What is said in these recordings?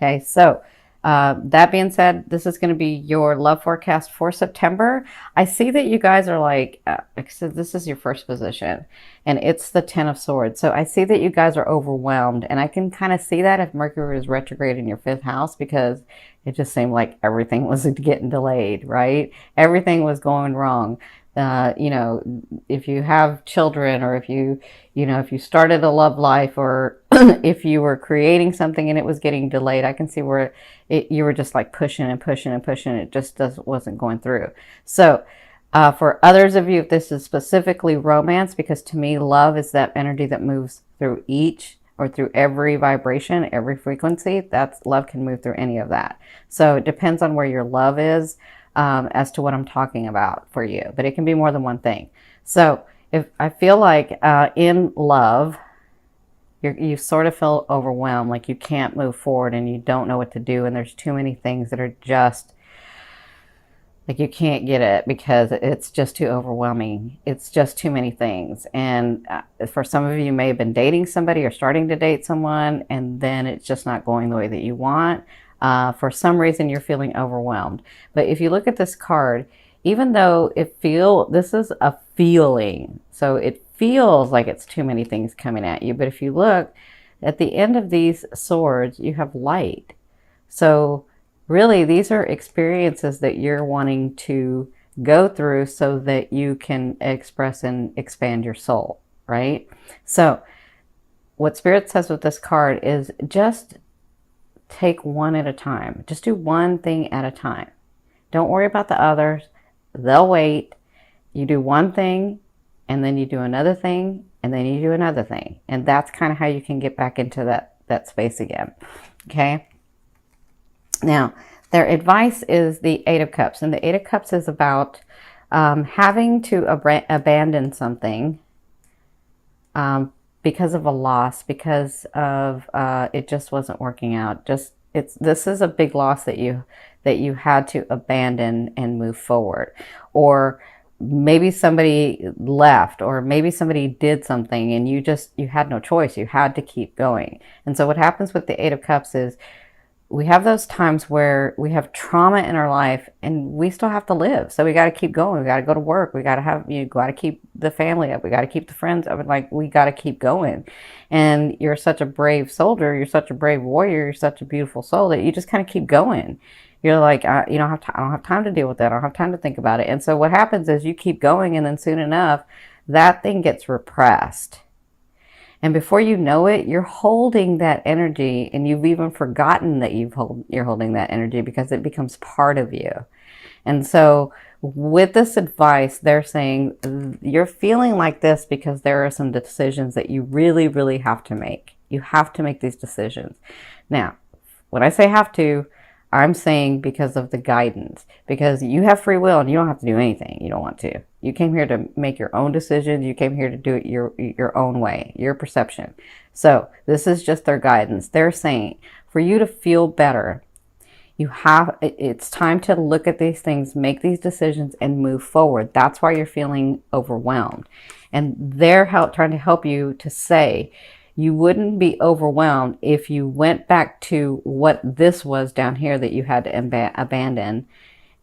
Okay, so that being said, this is going to be your love forecast for September. I see that you guys are like, so this is your first position, and it's the Ten of Swords. So I see that you guys are overwhelmed, and I can kind of see that if Mercury was retrograde in your fifth house, because it just seemed like everything was getting delayed, right? Everything was going wrong. You know, if you have children, or if if you started a love life, or if you were creating something and it was getting delayed, I can see where you were just like pushing and pushing and pushing. It just wasn't going through. So for others of you, if this is specifically romance, because to me, love is that energy that moves through each or through every vibration, every frequency. That's love can move through any of that. So it depends on where your love is. As to what I'm talking about for you, but it can be more than one thing. So if I feel like in love, you sort of feel overwhelmed, like you can't move forward and you don't know what to do, and there's too many things that are just like you can't get it because it's just too overwhelming. It's just too many things. And for some of you, you may have been dating somebody or starting to date someone, and then it's just not going the way that you want. For some reason, you're feeling overwhelmed. But if you look at this card, even though this is a feeling, so it feels like it's too many things coming at you. But if you look at the end of these swords, you have light. So really, these are experiences that you're wanting to go through so that you can express and expand your soul, right? So what Spirit says with this card is just take one at a time. Just do one thing at a time. Don't worry about the others. They'll wait. You do one thing, and then you do another thing, and then you do another thing. And that's kind of how you can get back into that space again. Okay? Now, their advice is the Eight of Cups. And the Eight of Cups is about having to abandon something because of a loss, because of it just wasn't working out. This is a big loss that you had to abandon and move forward. Or maybe somebody left, or maybe somebody did something and you had no choice. You had to keep going. And so what happens with the Eight of Cups is we have those times where we have trauma in our life and we still have to live. So we got to keep going. We got to go to work. We got to keep the family up. We got to keep the friends up. Like, we got to keep going. And you're such a brave soldier. You're such a brave warrior. You're such a beautiful soul that you just kind of keep going. You're like, I don't have time to deal with that. I don't have time to think about it. And so what happens is you keep going, and then soon enough, that thing gets repressed. And before you know it, you're holding that energy, and you've even forgotten that you're holding that energy because it becomes part of you. And so with this advice, they're saying you're feeling like this because there are some decisions that you really, really have to make. You have to make these decisions. Now, when I say have to, I'm saying because of the guidance, because you have free will and you don't have to do anything you don't want to. You came here to make your own decisions. You came here to do it your own way, your perception. So this is just their guidance. They're saying for you to feel better, it's time to look at these things, make these decisions, and move forward. That's why you're feeling overwhelmed. And they're trying to help you to say, you wouldn't be overwhelmed if you went back to what this was down here that you had to abandon.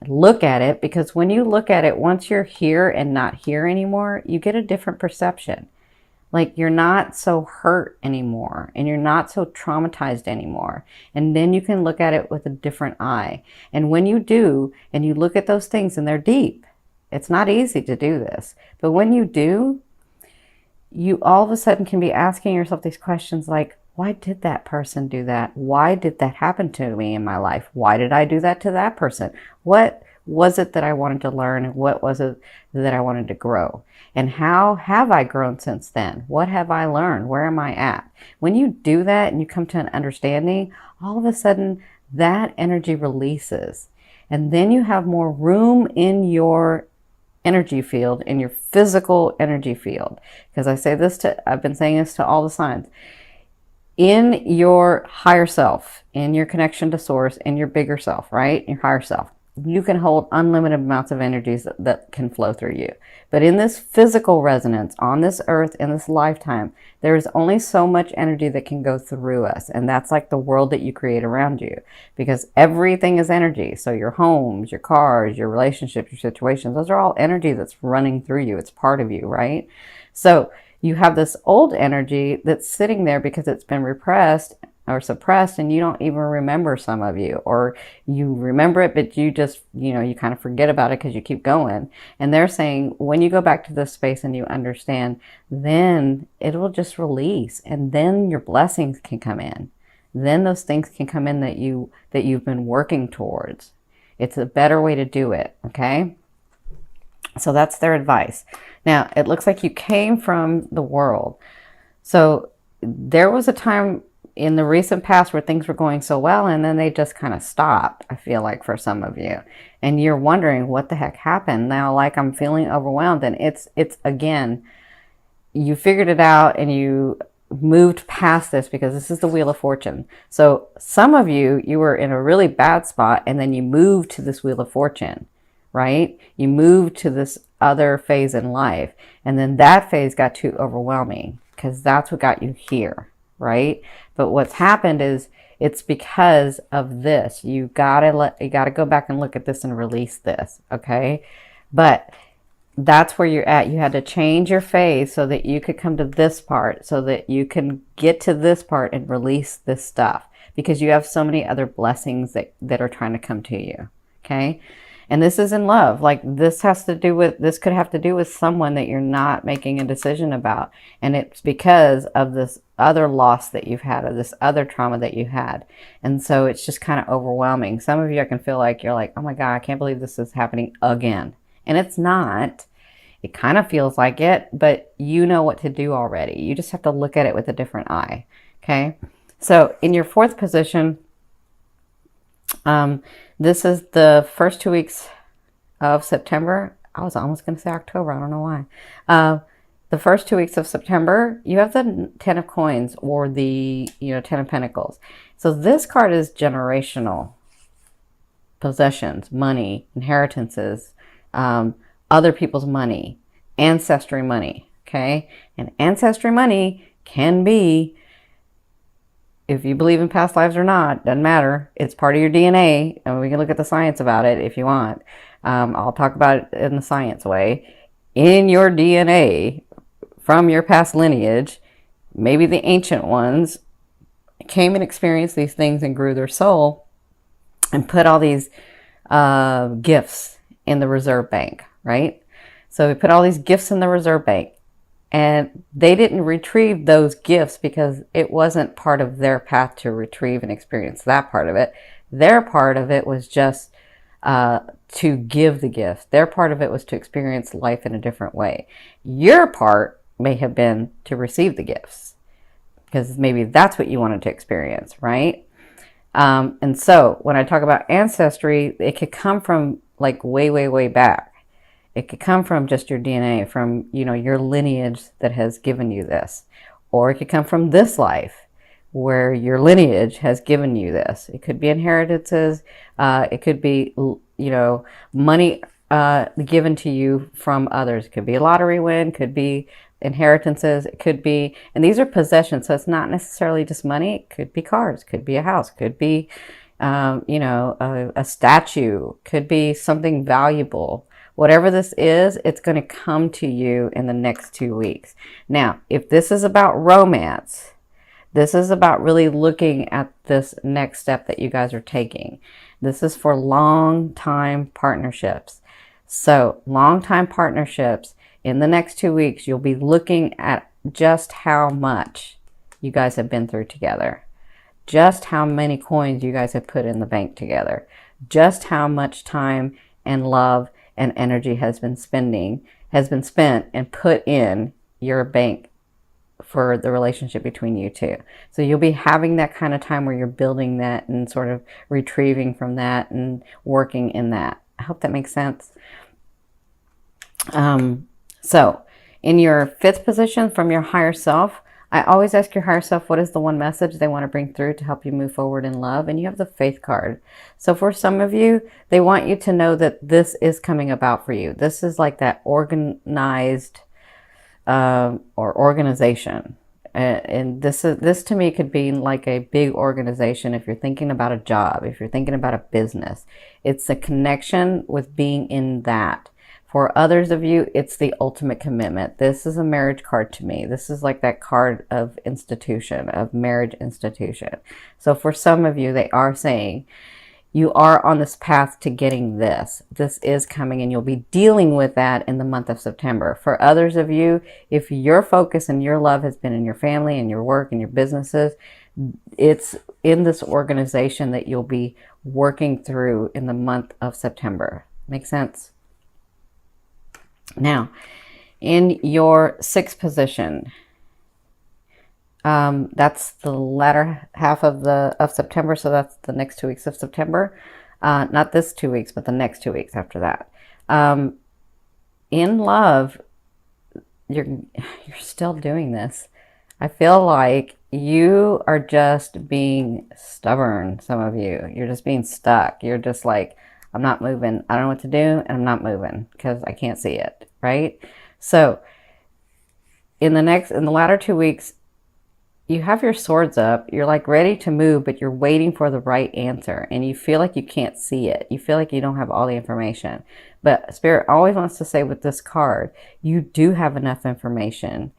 Look at it, because when you look at it, once you're here and not here anymore, you get a different perception. Like, you're not so hurt anymore, and you're not so traumatized anymore. And then you can look at it with a different eye. And when you do, and you look at those things, and they're deep, it's not easy to do this. But when you do, you all of a sudden can be asking yourself these questions like, why did that person do that? Why did that happen to me in my life? Why did I do that to that person? What was it that I wanted to learn? What was it that I wanted to grow? And how have I grown since then? What have I learned? Where am I at? When you do that and you come to an understanding, all of a sudden that energy releases. And then you have more room in your energy field, in your physical energy field. Because I've been saying this to all the signs. In your higher self, in your connection to source, in your bigger self, right? Your higher self. you can hold unlimited amounts of energies that can flow through you. But in this physical resonance on this earth in this lifetime, there is only so much energy that can go through us. And that's like the world that you create around you, because everything is energy. So your homes, your cars, your relationships, your situations, those are all energy that's running through you. It's part of you, right? So you have this old energy that's sitting there because it's been repressed or suppressed, and you don't even remember, some of you, or you remember it, but you just, you kind of forget about it because you keep going. And they're saying when you go back to this space and you understand, then it will just release, and then your blessings can come in. Then those things can come in that you've been working towards. It's a better way to do it. Okay. So that's their advice. Now, it looks like you came from the world. So there was a time in the recent past where things were going so well, and then they just kind of stopped, I feel like, for some of you. And you're wondering what the heck happened. Now, like, I'm feeling overwhelmed, and it's again, you figured it out and you moved past this, because this is the Wheel of Fortune. So some of you were in a really bad spot, and then you moved to this Wheel of Fortune, right? You moved to this other phase in life, and then that phase got too overwhelming, because that's what got you here, right? But what's happened is it's because of this. You gotta go back and look at this and release this, okay? But that's where you're at. You had to change your phase so that you could come to this part, so that you can get to this part and release this stuff, because you have so many other blessings that are trying to come to you, okay? And this is in love. Like, this could have to do with someone that you're not making a decision about. And it's because of this other loss that you've had, or this other trauma that you had. And so it's just kind of overwhelming. Some of you, I can feel like you're like, oh my God, I can't believe this is happening again. And it's not. It kind of feels like it, but you know what to do already. You just have to look at it with a different eye. Okay. So in your fourth position, this is the first 2 weeks of September. I was almost going to say October. I don't know why. The first 2 weeks of September, you have the 10 of Coins, or the 10 of Pentacles. So this card is generational possessions, money, inheritances, other people's money, ancestry money. Okay. And ancestry money can be, if you believe in past lives or not, doesn't matter. It's part of your DNA, and we can look at the science about it if you want. I'll talk about it in the science way. In your DNA, from your past lineage, maybe the ancient ones came and experienced these things and grew their soul and put all these gifts in the reserve bank, right? So we put all these gifts in the reserve bank. And they didn't retrieve those gifts because it wasn't part of their path to retrieve and experience that part of it. Their part of it was just to give the gift. Their part of it was to experience life in a different way. Your part may have been to receive the gifts, because maybe that's what you wanted to experience, right? And so when I talk about ancestry, it could come from like way, way, way back. It could come from just your DNA, from, your lineage that has given you this. Or it could come from this life where your lineage has given you this. It could be inheritances. It could be, money given to you from others. It could be a lottery win, could be inheritances. It could be, and these are possessions. So it's not necessarily just money. It could be cars, could be a house, could be, a statue, could be something valuable. Whatever this is, it's going to come to you in the next 2 weeks. Now, if this is about romance, this is about really looking at this next step that you guys are taking. This is for long-time partnerships. So, long-time partnerships, in the next 2 weeks, you'll be looking at just how much you guys have been through together. Just how many coins you guys have put in the bank together. Just how much time and love and energy has been spent and put in your bank for the relationship between you two. So you'll be having that kind of time where you're building that and sort of retrieving from that and working in that. I hope that makes sense. So in your fifth position from your higher self, I always ask your higher self, what is the one message they want to bring through to help you move forward in love? And you have the Faith card. So for some of you, they want you to know that this is coming about for you. This is like that organized or organization. And this to me could be like a big organization. If you're thinking about a job, if you're thinking about a business, it's a connection with being in that. For others of you, it's the ultimate commitment. This is a marriage card to me. This is like that card of institution, of marriage institution. So for some of you, they are saying, you are on this path to getting this. This is coming, and you'll be dealing with that in the month of September. For others of you, if your focus and your love has been in your family and your work and your businesses, it's in this organization that you'll be working through in the month of September. Make sense? Now, in your sixth position, that's the latter half of September, so that's the next 2 weeks of September. Not this 2 weeks, but the next 2 weeks after that. In love, you're still doing this. I feel like you are just being stubborn, some of you. You're just being stuck. You're just like, I'm not moving. I don't know what to do, and I'm not moving because I can't see it, right? So in the latter 2 weeks, you have your swords up. You're like ready to move, but you're waiting for the right answer, and you feel like you can't see it. You feel like you don't have all the information. But Spirit always wants to say with this card, you do have enough information.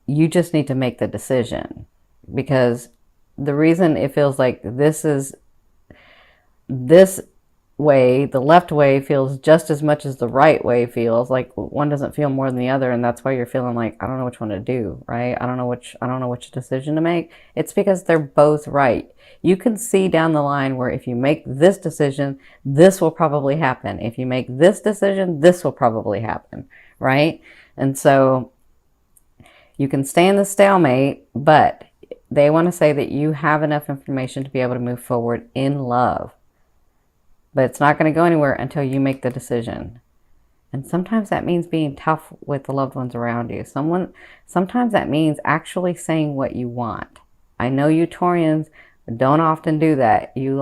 You just need to make the decision, because the reason it feels like this way, the left way feels just as much as the right way feels. Like one doesn't feel more than the other, and that's why you're feeling like, I don't know which one to do, right? I don't know which decision to make. It's because they're both right. You can see down the line where if you make this decision, this will probably happen. If you make this decision, this will probably happen, right? And so you can stay in the stalemate, but they want to say that you have enough information to be able to move forward in love. But it's not going to go anywhere until you make the decision. And sometimes that means being tough with the loved ones around you. Sometimes that means actually saying what you want. I know you Taurians don't often do that. You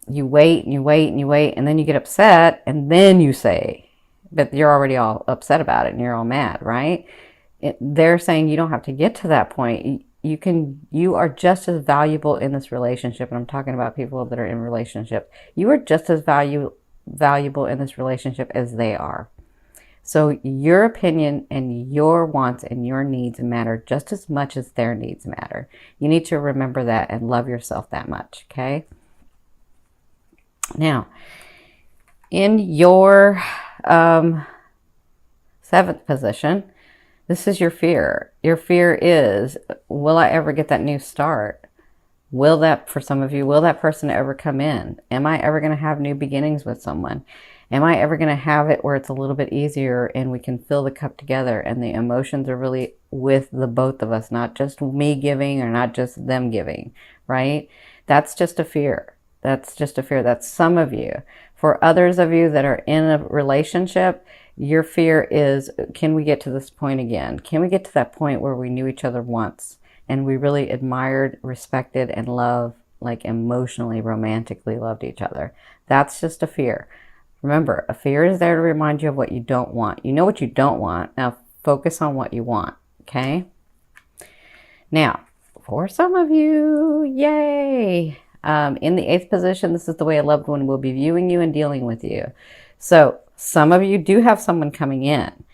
wait and you wait and you wait, and then you get upset, and then you say, but you're already all upset about it and you're all mad, right? They're saying you don't have to get to that point. You are just as valuable in this relationship, and I'm talking about people that are in relationship. You are just as valuable in this relationship as they are. So your opinion and your wants and your needs matter just as much as their needs matter. You need to remember that and love yourself that much, okay? Now, in your seventh position, this is your fear. Your fear is, will I ever get that new start? For some of you, will that person ever come in? Am I ever going to have new beginnings with someone? Am I ever going to have it where it's a little bit easier and we can fill the cup together and the emotions are really with the both of us, not just me giving or not just them giving, right? That's just a fear. That's just a fear. That's some of you. For others of you that are in a relationship, your fear is, can we get to this point again? Can we get to that point where we knew each other once and we really admired, respected, and loved, like emotionally, romantically loved each other? That's just a fear. Remember, a fear is there to remind you of what you don't want. You know what you don't want. Now focus on what you want, okay? Now, for some of you, yay! In the eighth position, this is the way a loved one will be viewing you and dealing with you. So some of you do have someone coming in.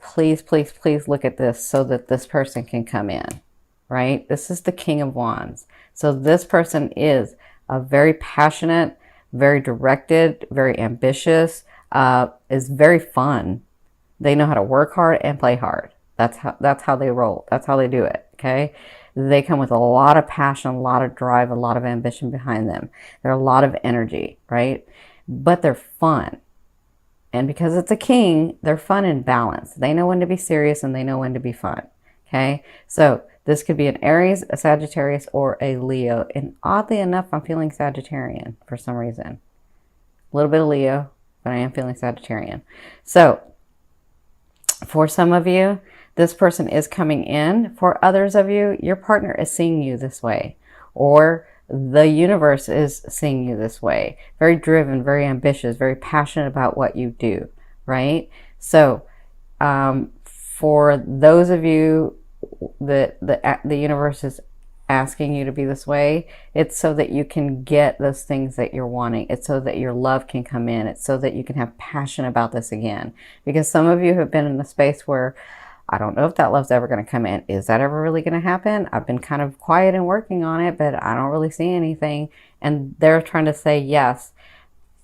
Please, please, please look at this so that this person can come in, right? This is the King of Wands. So this person is a very passionate, very directed, very ambitious, is very fun. They know how to work hard and play hard. That's how they roll. That's how they do it, okay? They come with a lot of passion, a lot of drive, a lot of ambition behind them. They're a lot of energy, right? But they're fun. And because it's a king, they're fun and balanced. They know when to be serious and they know when to be fun, okay? So this could be an Aries, a Sagittarius, or a Leo. And oddly enough, I'm feeling Sagittarian for some reason. A little bit of Leo, but I am feeling Sagittarian. So For some of you, this person is coming in. For others of you, your partner is seeing you this way, or the universe is seeing you this way. Very driven, very ambitious, very passionate about what you do, right? So for those of you that the universe is asking you to be this way, it's so that you can get those things that you're wanting. It's so that your love can come in. It's so that you can have passion about this again. Because some of you have been in a space where, I don't know if that love's ever going to come in. Is that ever really going to happen? I've been kind of quiet and working on it, but I don't really see anything. And they're trying to say yes.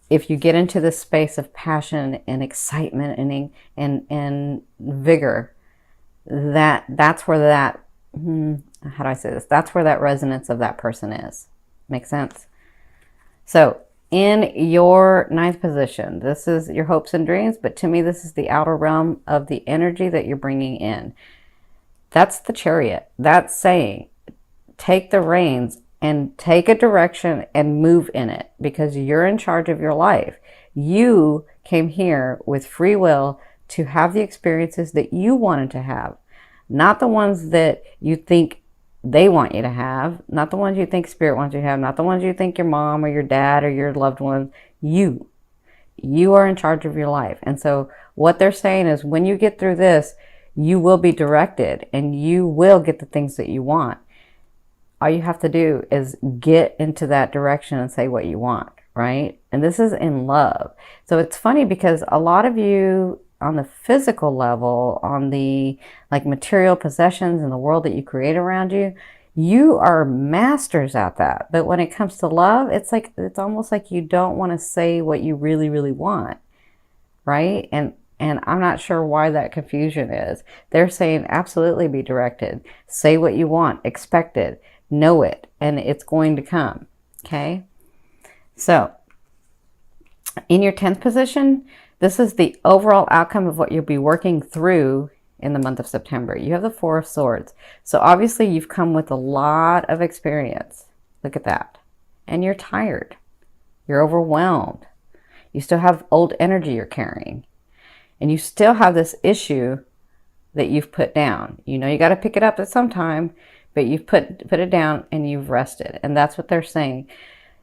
If you get into this space of passion and excitement and vigor, that's where that, how do I say this? That's where that resonance of that person is. Make sense? So in your ninth position, this is your hopes and dreams, but to me, this is the outer realm of the energy that you're bringing in. That's the Chariot. That's saying, take the reins and take a direction and move in it, because you're in charge of your life. You came here with free will to have the experiences that you wanted to have, not the ones that you think they want you to have, not the ones you think spirit wants you to have, not the ones you think your mom or your dad or your loved ones. You are in charge of your life. And so what they're saying is, when you get through this, you will be directed and you will get the things that you want. All you have to do is get into that direction and say what you want, right? And this is in love. So it's funny because a lot of you on the physical level, on the like material possessions in the world that you create around you, you are masters at that. But when it comes to love, it's like, it's almost like you don't want to say what you really, really want, right? And I'm not sure why that confusion is. They're saying absolutely be directed. Say what you want, expect it, know it, and it's going to come, okay? So in your 10th position, this is the overall outcome of what you'll be working through in the month of September. You have the Four of Swords. So obviously you've come with a lot of experience. Look at that. And you're tired. You're overwhelmed. You still have old energy you're carrying. And you still have this issue that you've put down. You know you got to pick it up at some time, but you've put it down and you've rested. And that's what they're saying.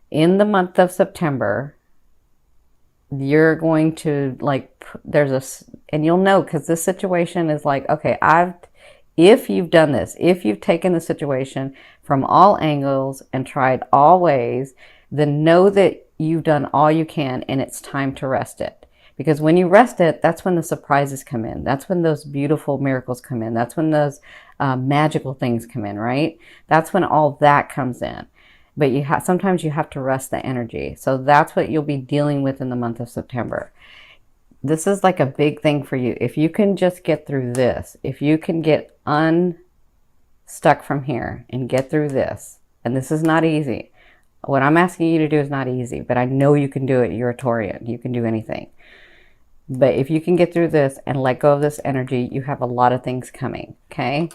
In the month of September, you're going to and you'll know, because this situation is like, okay, if you've done this, if you've taken the situation from all angles and tried all ways, then know that you've done all you can and it's time to rest it. Because when you rest it, that's when the surprises come in. That's when those beautiful miracles come in. That's when those magical things come in, right? That's when all that comes in. But sometimes you have to rest the energy. So that's what you'll be dealing with in the month of September. This is like a big thing for you. If you can just get through this, if you can get unstuck from here and get through this, and this is not easy. What I'm asking you to do is not easy, but I know you can do it. You're a Taurian. You can do anything. But if you can get through this and let go of this energy, you have a lot of things coming, okay?